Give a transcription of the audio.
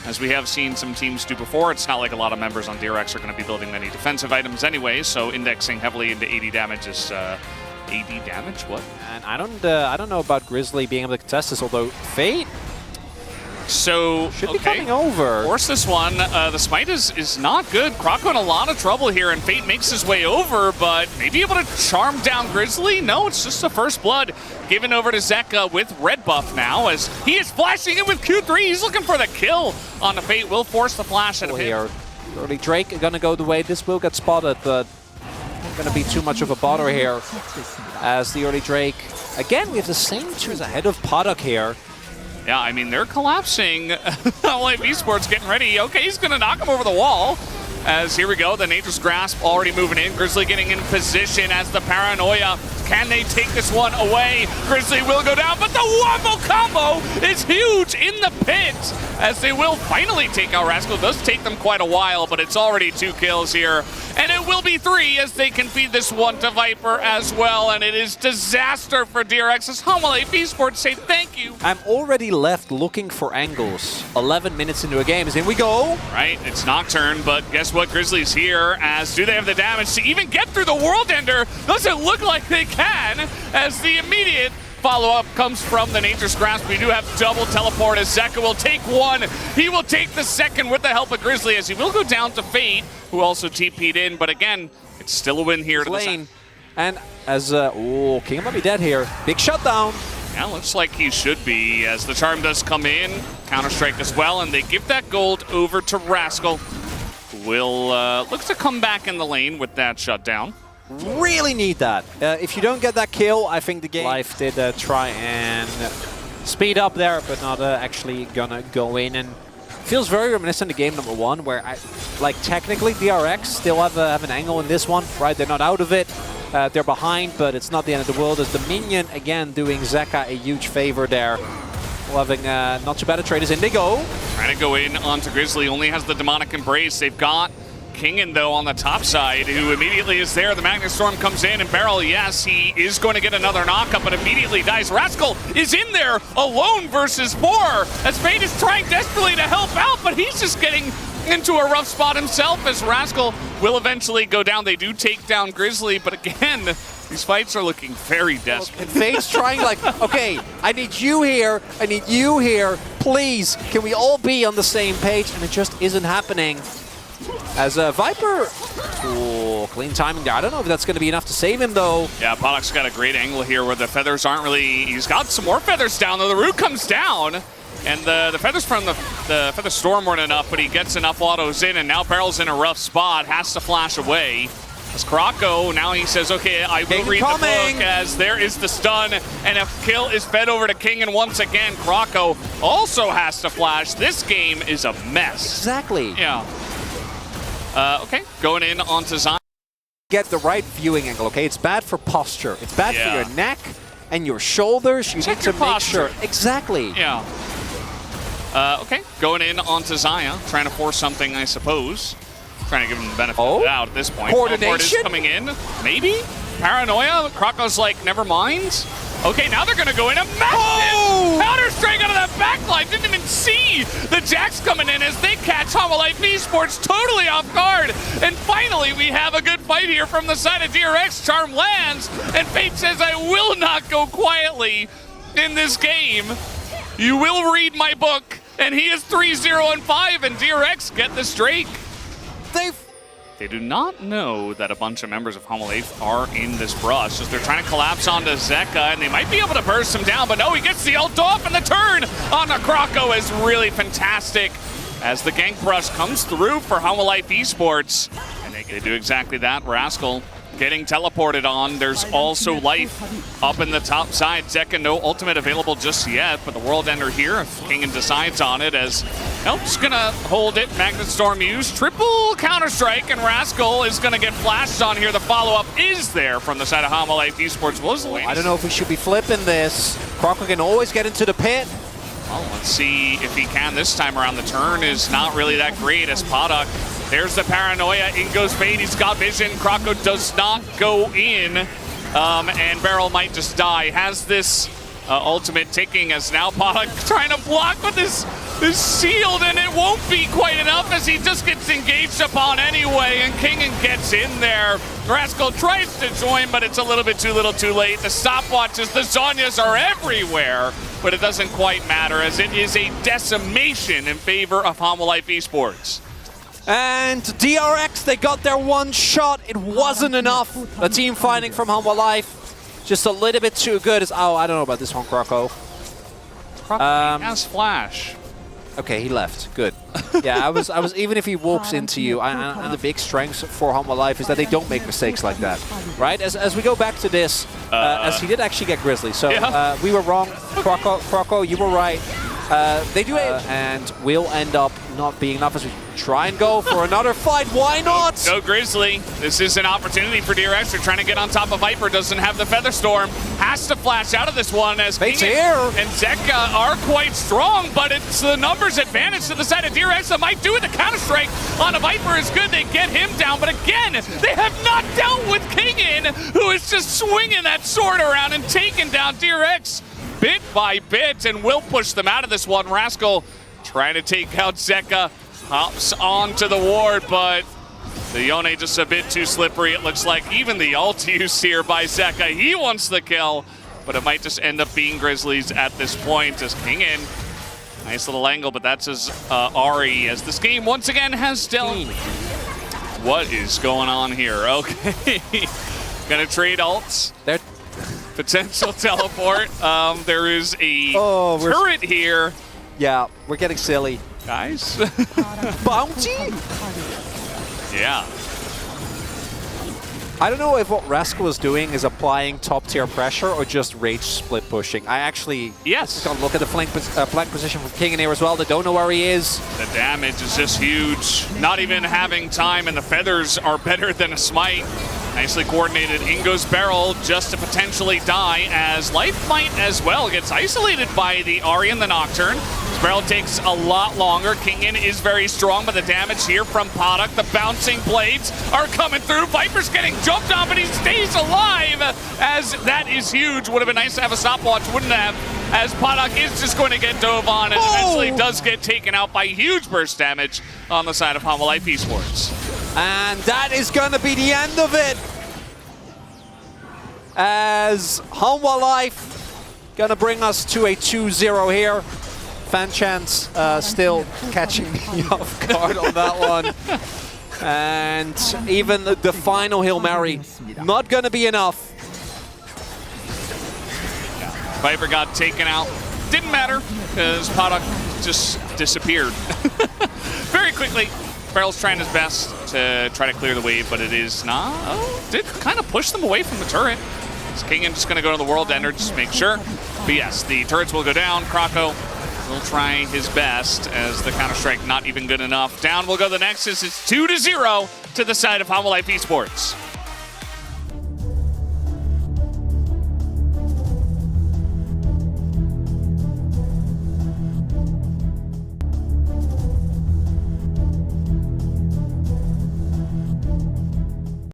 as we have seen some teams do before. It's not like a lot of members on DRX are going to be building many defensive items anyway, so indexing heavily into 80 damage is... 80 damage? What? And I don't know about Grizzly being able to contest this, although Fate should be coming over. Force this one. The smite is not good. Croco in a lot of trouble here, and Fate makes his way over, but maybe able to charm down Grizzly? No, it's just the first blood given over to Zeka with red buff now, as he is flashing in with Q3. He's looking for the kill on the Fate. Will force the flash out of him. Early Drake gonna go the way. This will get spotted, but not gonna be too much of a bother here. As the early Drake, again, we have the same twos ahead of Podok here. Yeah, I mean, they're collapsing. Like Esports getting ready. Okay, he's going to knock him over the wall. As here we go, the Nature's Grasp already moving in. Grizzly getting in position as the Paranoia. Can they take this one away? Grizzly will go down, but the wombo combo is huge in the pit as they will finally take out Rascal. It does take them quite a while, but it's already 2 kills here. And it will be 3 as they can feed this one to Viper as well. And it is disaster for DRX as Hanwha Esports say thank you. I'm already left looking for angles. 11 minutes into a game, as in we go. Right, it's Nocturne, but guess what? Grizzly's here, as do they have the damage to even get through the World Ender? Doesn't look like they can, as the immediate follow-up comes from the Nature's Grasp. We do have double teleport as Zeka will take one. He will take the second with the help of Grizzly, as he will go down to Fate, who also TP'd in. But again, it's still a win here to the lane. And as, King might be dead here. Big shutdown. Yeah, looks like he should be, as the charm does come in. Counter-strike as well, and they give that gold over to Rascal. Will looks to come back in the lane with that shutdown. Really need that. If you don't get that kill, I think the game Life did try and speed up there, but not actually gonna go in. And feels very reminiscent of game number 1, where technically DRX still have an angle in this one, right? They're not out of it. They're behind, but it's not the end of the world. As the minion again doing Zeka a huge favor there. Having not too bad a trade as in they go. Trying to go in onto Grizzly, only has the Demonic Embrace. They've got Kingen, though, on the top side, who immediately is there. The Magnet Storm comes in, and Beryl, yes, he is going to get another knockup, but immediately dies. Rascal is in there alone versus 4, as Fate is trying desperately to help out, but he's just getting into a rough spot himself, as Rascal will eventually go down. They do take down Grizzly, but again, these fights are looking very desperate. And Fate's trying okay, I need you here, I need you here, please, can we all be on the same page? And it just isn't happening. As Viper, clean timing there. I don't know if that's going to be enough to save him, though. Yeah, Podok's got a great angle here where the feathers aren't really... He's got some more feathers down, though. The root comes down, and the feathers from the Feather Storm weren't enough, but he gets enough autos in, and now Beryl's in a rough spot, has to flash away. As Croco, now he says, okay, I will read the book, as there is the stun, and a kill is fed over to King, and once again, Croco also has to flash. This game is a mess. Exactly. Yeah. Okay, going in onto Zion. Get the right viewing angle, okay? It's bad for posture. It's bad for your neck and your shoulders. You need to make sure. Exactly. Yeah. Okay, going in onto Zaya, trying to force something, I suppose. Trying to give him the benefit of the doubt at this point. Coordination? Is coming in. Maybe? Paranoia? Croco's like, never mind. Okay, now they're going to go in a massive counter-strike out of that backline. Didn't even see the Jacks coming in as they catch Hanwha Esports totally off guard. And finally, we have a good fight here from the side of DRX. Charm lands, and Fate says, I will not go quietly in this game. You will read my book. And he is 3-0-5, and DRX get the streak. They do not know that a bunch of members of Hanwha are in this brush, as they're trying to collapse onto Zeka, and they might be able to burst him down, but no, he gets the ult off, and the turn on the Croco is really fantastic, as the gank brush comes through for Hanwha Esports, and they do exactly that. Rascal getting teleported on. There's also life up in the top side. Zeka, no ultimate available just yet, but the World Ender here, if Kingen decides on it, as Help's gonna hold it. Magnet Storm used. Triple Counter-Strike, and Rascal is gonna get flashed on here. The follow-up is there from the side of Hanwha Esports. I don't know if we should be flipping this. Croco can always get into the pit. Well, let's see if he can this time around. The turn is not really that great as Podok. There's the Paranoia. In goes Fate. He's got vision. Croco does not go in. And Beryl might just die. Has this ultimate ticking as now Podok trying to block with his is sealed, and it won't be quite enough as he just gets engaged upon anyway, and Kingen gets in there. Rascal tries to join, but it's a little bit too little too late. The stopwatches, the Zhonyas are everywhere, but it doesn't quite matter as it is a decimation in favor of Hanwha Life Esports. And DRX, they got their one shot. It wasn't enough. The team fighting from Hanwha Life, just a little bit too good. Oh, I don't know about this one, Croco. Has flash. Okay, he left. Good. Yeah, I was. Even if he whoops into you, and the big strengths for Hanwha Life is that they don't make mistakes like that, right? As we go back to this, as he did actually get Grizzly, so we were wrong. Croco, you were right. They do it, and we'll end up not being enough as we try and go for another fight. Why not? No Grizzly. This is an opportunity for DRX. They're trying to get on top of Viper. Doesn't have the Feather Storm. Has to flash out of this one as Kingen and Zeka are quite strong, but it's the numbers advantage to the side of DRX that might do it. The counter-strike on a Viper is good. They get him down, but again, they have not dealt with Kingen, who is just swinging that sword around and taking down DRX bit by bit, and will push them out of this one. Rascal trying to take out Zeka, hops onto the ward, but the Yone just a bit too slippery. It looks like even the ult use here by Zeka, he wants the kill, but it might just end up being Grizzlies at this point as Kingen. Nice little angle, but that's his Ari as this game once again has dealt. What is going on here? Okay, gonna trade ults. They're potential teleport. There is a turret here. Yeah, we're getting silly. Guys. Bounty? Yeah. I don't know if what Rascal is doing is applying top-tier pressure or just rage split pushing. I actually gotta look at the flank position from Kingen here as well. They don't know where he is. The damage is just huge. Not even having time, and the feathers are better than a smite. Nicely coordinated. Ingo's barrel just to potentially die as Life might as well. Gets isolated by the Ahri and the Nocturne. His barrel takes a lot longer. Kingen is very strong, but the damage here from Podok, the bouncing blades are coming through. Viper's getting jumped on, but he stays alive as that is huge. Would have been nice to have a stopwatch, wouldn't have, as Podok is just going to get dove on and eventually does get taken out by huge burst damage on the side of Hanwha Life Esports. And that is going to be the end of it. As Hanwha Life going to bring us to a 2-0 here. Fan chants still catching me off guard on that one. And even the final Hail Mary, not going to be enough. Viper got taken out. Didn't matter because Podok just disappeared. Very quickly. Barrel's trying his best to try to clear the wave, but it is not. Oh, did kind of push them away from the turret. Is Kingen just going to go to the World Ender just to make sure? But yes, the turrets will go down. Croco will try his best as the counter-strike not even good enough. Down will go the Nexus. It's 2-0 to the side of Hanwha Life Esports.